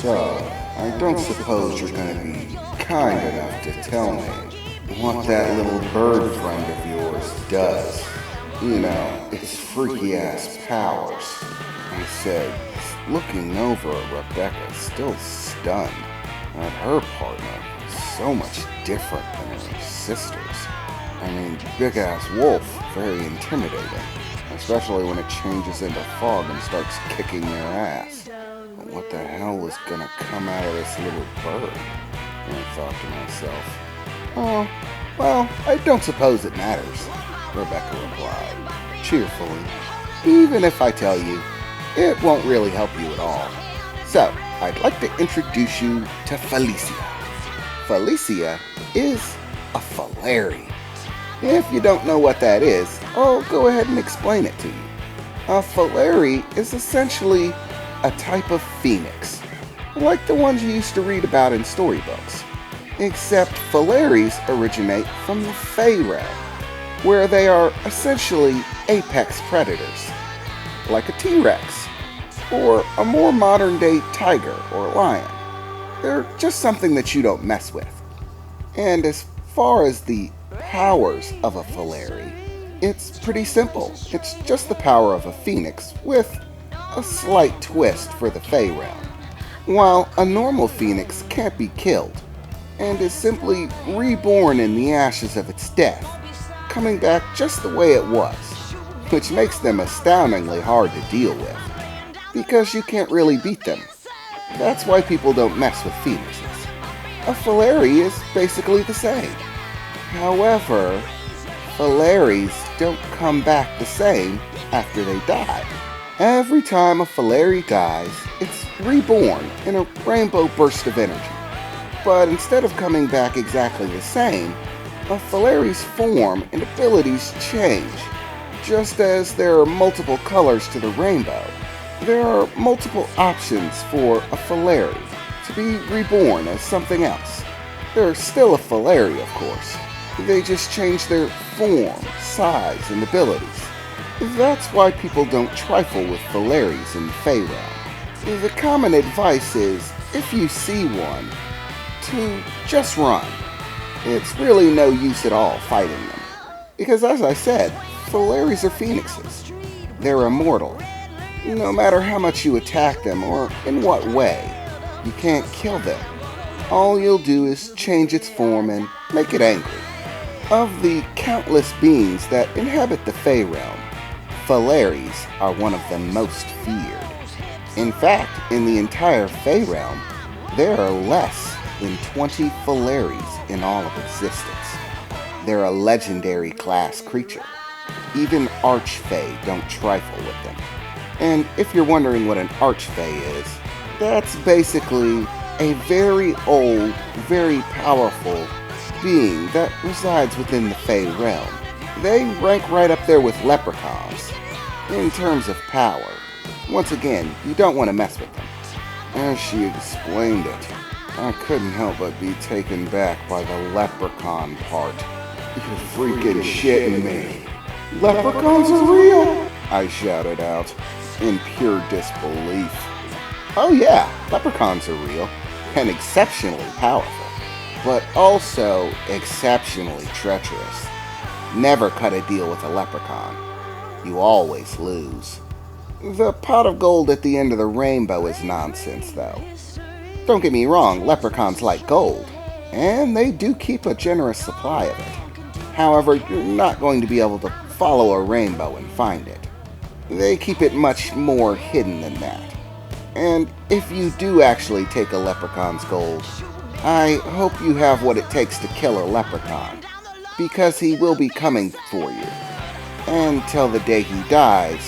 So, I don't suppose you're gonna be kind enough to tell me what that little bird friend of yours does. You know, its freaky ass powers. I said, looking over at Rebecca, still stunned that her partner is so much different than her sisters. I mean, big ass wolf, very intimidating, especially when it changes into fog and starts kicking your ass. But what the hell was gonna come out of this little bird? And I thought to myself, oh, well, I don't suppose it matters, Rebecca replied, cheerfully. Even if I tell you, it won't really help you at all. So, I'd like to introduce you to Felicia. Felicia is a Falari. If you don't know what that is, I'll go ahead and explain it to you. A Falari is essentially a type of phoenix, like the ones you used to read about in storybooks. Except Falaris originate from the Fey realm, where they are essentially apex predators, like a T-Rex, or a more modern-day tiger or lion. They're just something that you don't mess with. And as far as the powers of a Falari, it's pretty simple. It's just the power of a phoenix with a slight twist for the Fey realm. While a normal phoenix can't be killed and is simply reborn in the ashes of its death, coming back just the way it was, which makes them astoundingly hard to deal with, because you can't really beat them. That's why people don't mess with phoenixes. A Falari is basically the same. However, Falaris don't come back the same after they die. Every time a Falari dies, it's reborn in a rainbow burst of energy. But instead of coming back exactly the same, a Falari's form and abilities change. Just as there are multiple colors to the rainbow, there are multiple options for a Falari to be reborn as something else. They're still a Falari, of course. They just change their form, size, and abilities. That's why people don't trifle with Falaris in the Fey realm. The common advice is, if you see one, to just run. It's really no use at all fighting them. Because as I said, Falaris are phoenixes. They're immortal. No matter how much you attack them or in what way, you can't kill them. All you'll do is change its form and make it angry. Of the countless beings that inhabit the Fey realm, Falaris are one of the most feared. In fact, in the entire Fey realm, there are less than 20 Falaris in all of existence. They're a legendary class creature. Even Archfey don't trifle with them. And if you're wondering what an Archfey is, that's basically a very old, very powerful being that resides within the Fey realm. They rank right up there with leprechauns in terms of power. Once again, you don't want to mess with them. As she explained it, I couldn't help but be taken back by the leprechaun part. You're freaking shitting me. Leprechauns are real! I shouted out, in pure disbelief. Oh yeah, leprechauns are real, and exceptionally powerful, but also exceptionally treacherous. Never cut a deal with a leprechaun. You always lose. The pot of gold at the end of the rainbow is nonsense, though. Don't get me wrong, leprechauns like gold, and they do keep a generous supply of it. However, you're not going to be able to follow a rainbow and find it. They keep it much more hidden than that. And if you do actually take a leprechaun's gold, I hope you have what it takes to kill a leprechaun, because he will be coming for you until the day he dies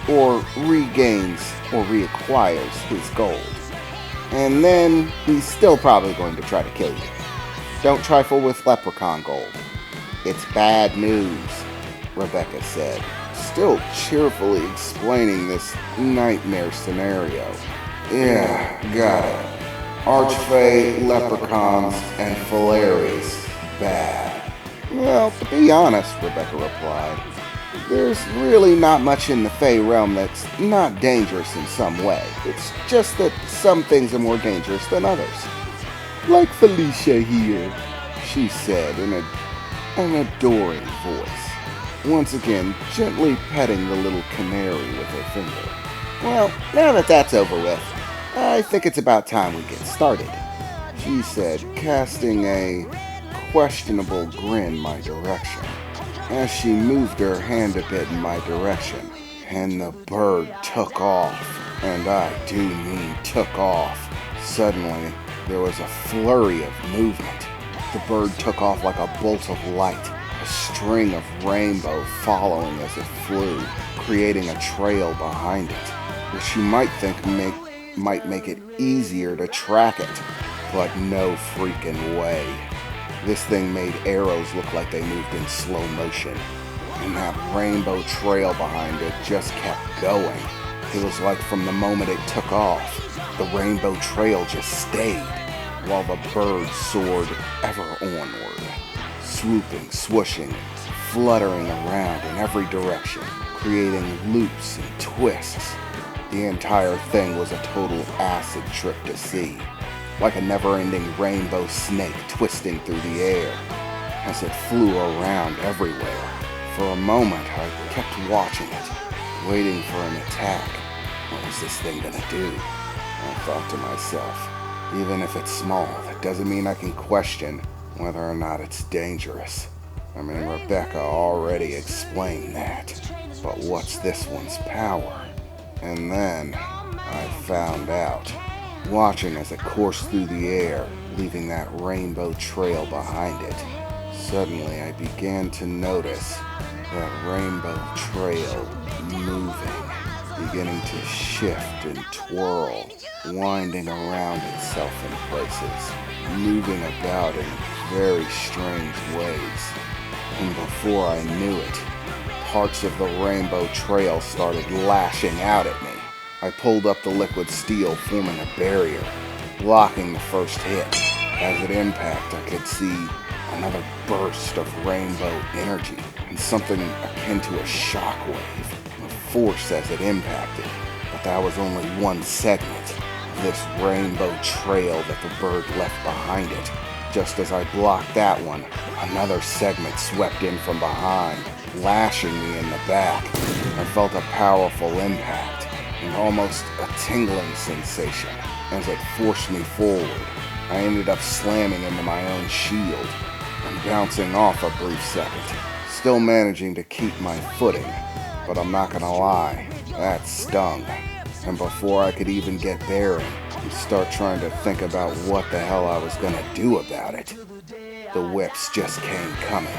or regains or reacquires his gold. And then he's still probably going to try to kill you. Don't trifle with leprechaun gold. It's bad news, Rebecca said, still cheerfully explaining this nightmare scenario. Yeah, got it. Archfey, leprechauns, and Falaris, bad. Well, to be honest, Rebecca replied, There's really not much in the Fey realm that's not dangerous in some way. It's just that some things are more dangerous than others. Like Felicia here, she said in an adoring voice, once again gently petting the little canary with her finger. Well, now that that's over with, I think it's about time we get started, she said, casting a questionable grin my direction, as she moved her hand a bit in my direction, and the bird took off, and I do mean took off. Suddenly, there was a flurry of movement. The bird took off like a bolt of light, a string of rainbow following as it flew, creating a trail behind it, which you might think might make it easier to track it, but no freaking way. This thing made arrows look like they moved in slow motion, and that rainbow trail behind it just kept going. It was like from the moment it took off, the rainbow trail just stayed, while the bird soared ever onward, swooping, swooshing, fluttering around in every direction, creating loops and twists. The entire thing was a total acid trip to see, like a never-ending rainbow snake twisting through the air as it flew around everywhere. For a moment, I kept watching it, waiting for an attack. What was this thing gonna do? I thought to myself, even if it's small, that doesn't mean I can question whether or not it's dangerous. I mean, Rebecca already explained that, but what's this one's power? And then I found out, watching as it coursed through the air, leaving that rainbow trail behind it. Suddenly I began to notice that rainbow trail moving, beginning to shift and twirl, winding around itself in places, moving about in very strange ways. And before I knew it, parts of the rainbow trail started lashing out at me. I pulled up the liquid steel, forming a barrier, blocking the first hit. As it impacted, I could see another burst of rainbow energy and something akin to a shockwave, the force as it impacted. But that was only one segment of this rainbow trail that the bird left behind it. Just as I blocked that one, another segment swept in from behind, lashing me in the back. I felt a powerful impact and almost a tingling sensation as it forced me forward. I ended up slamming into my own shield and bouncing off a brief second, still managing to keep my footing. But I'm not gonna lie, that stung. And before I could even get bearing and start trying to think about what the hell I was gonna do about it, the whips just came coming.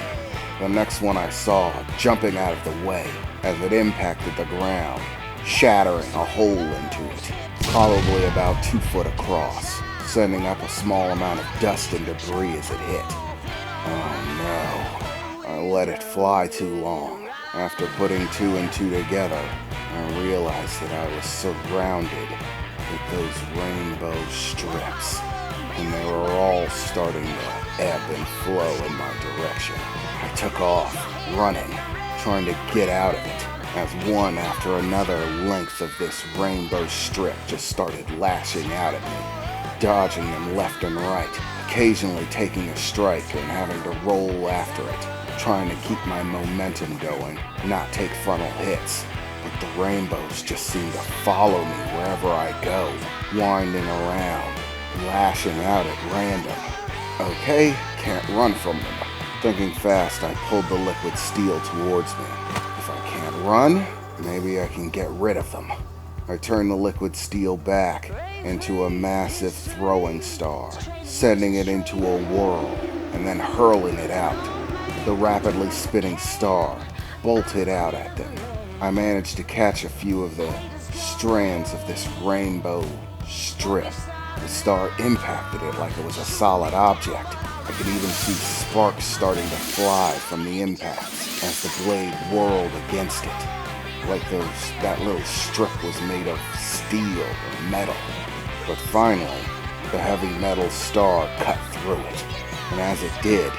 The next one I saw jumping out of the way as it impacted the ground, shattering a hole into it, probably about 2 foot across, sending up a small amount of dust and debris as it hit. Oh no, I let it fly too long. After putting 2 and 2 together, I realized that I was surrounded with those rainbow strips, and they were all starting to ebb and flow in my direction. I took off, running, trying to get out of it, as one after another length of this rainbow strip just started lashing out at me, dodging them left and right, occasionally taking a strike and having to roll after it, trying to keep my momentum going, not take frontal hits. But the rainbows just seem to follow me wherever I go, winding around, lashing out at random. Okay, can't run from them. Thinking fast, I pulled the liquid steel towards me. If I can't run, maybe I can get rid of them. I turned the liquid steel back into a massive throwing star, sending it into a whirl, and then hurling it out. The rapidly spinning star bolted out at them. I managed to catch a few of the strands of this rainbow strip. The star impacted it like it was a solid object. I could even see sparks starting to fly from the impact as the blade whirled against it, like that little strip was made of steel or metal. But finally, the heavy metal star cut through it, and as it did,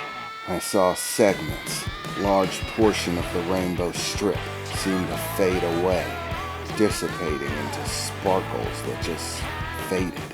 I saw segments. Large portion of the rainbow strip seemed to fade away, dissipating into sparkles that just faded.